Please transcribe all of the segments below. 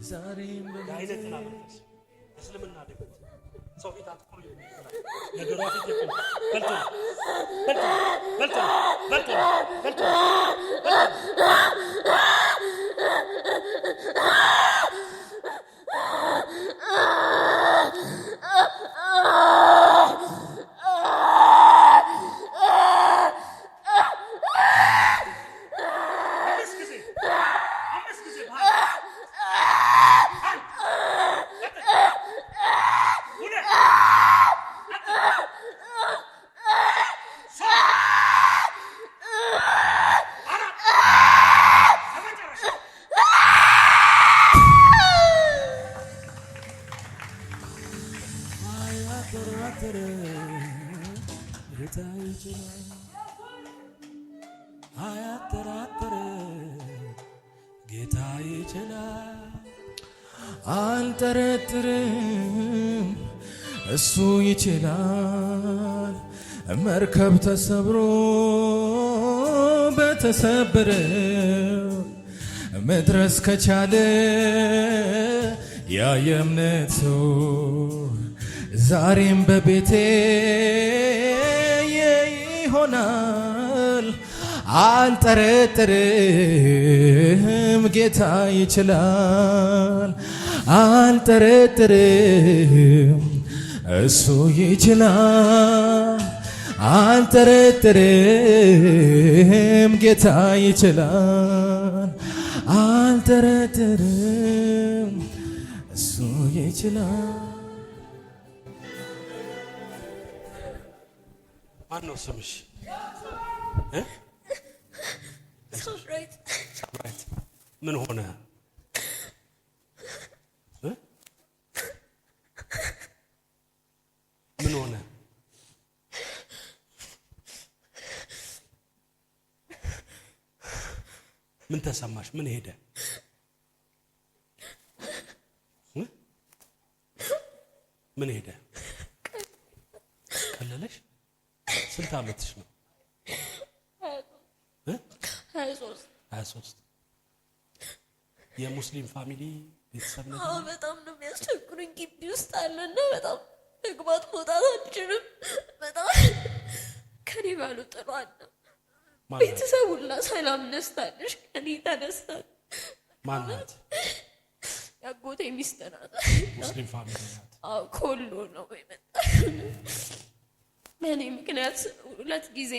ዛሬም የአይነትና መንፈስ እስልምና ደግሞ ሰው ፊት አትኩሩ የዶራ ፊት ይቆም በልቶ ጌታ ይችላል አልጠረጥርም እሱ ይችላል መርከብ ተሰብሮ በተሰበረው መድረስ ከቻለ ያ የእምነት ሰው ዛሬም በቤቴ ይሆናል አልጠረጥርም ጌታ ይችላል አልጠረጥርም እሱ ይችላል አልጠረጥርም ጌታ ይችላል አልጠረጥርም እሱ ይችላል። ማን ነው ስምሽ? ሳምራዊት። ምን ሆነ? ምን ሆነ? ምን ተሰማሽ? ምን ሄደ? ምን ሄደ? ቀለለሽ? ስንት ዓመትሽ ነው? 23 የሙስሊም ፋሚሊ ቤተሰብ ነው? አዎ በጣም ነው የሚያስቸግሩኝ። ግቢ ውስጥ አለና በጣም መግባት መውጣት አልችልም። በጣም ከኔ ባሉ ጥሏል። ቤተሰብ ሁላ ሰላም ነስታለሽ ከኔ ተነስታል። ማናት? ያጎቴ ሚስት ናት። ሙስሊም ፋሚሊ ናት? አዎ ኮሎ ነው የመጣ። እኔ ምክንያት 2 ጊዜ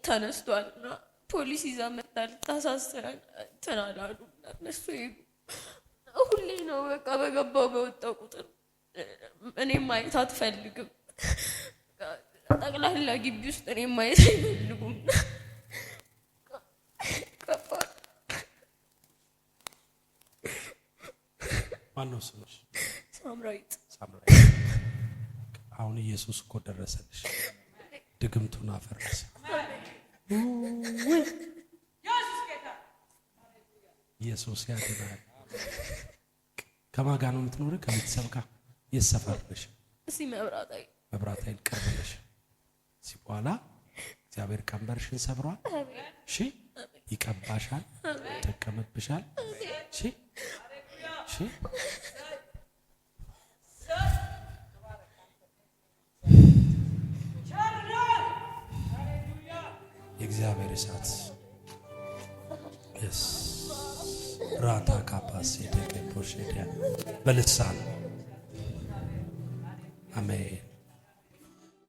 ተነስቷልና ፖሊስ ይዛ መጣ ልታሳስረን ተናላሉ። እነሱ ሁሌ ነው በቃ በገባው በወጣው ቁጥር እኔም ማየት አትፈልግም። ጠቅላላ ግቢ ውስጥ እኔም ማየት አይፈልጉም። ማነው ስምሽ? ሳምራዊት። አሁን ኢየሱስ እኮ ደረሰልሽ። ድግምቱን አፈረሰ። ኢየሱስ ያድናል። ከማን ጋር ነው የምትኖር? ከቤተሰብ ጋር? የት ሰፈር ነሽ? እዚህ መብራት ኃይል ቅርብ ነሽ። እዚህ በኋላ እግዚአብሔር ቀንበርሽን ሰብሯል። እሺ ይቀባሻል፣ ይጠቀምብሻል። እሺ እሺ የእግዚአብሔር እሳት ራታ ካፓስ የደቀ ፖሽዲያ በልሳን አሜን።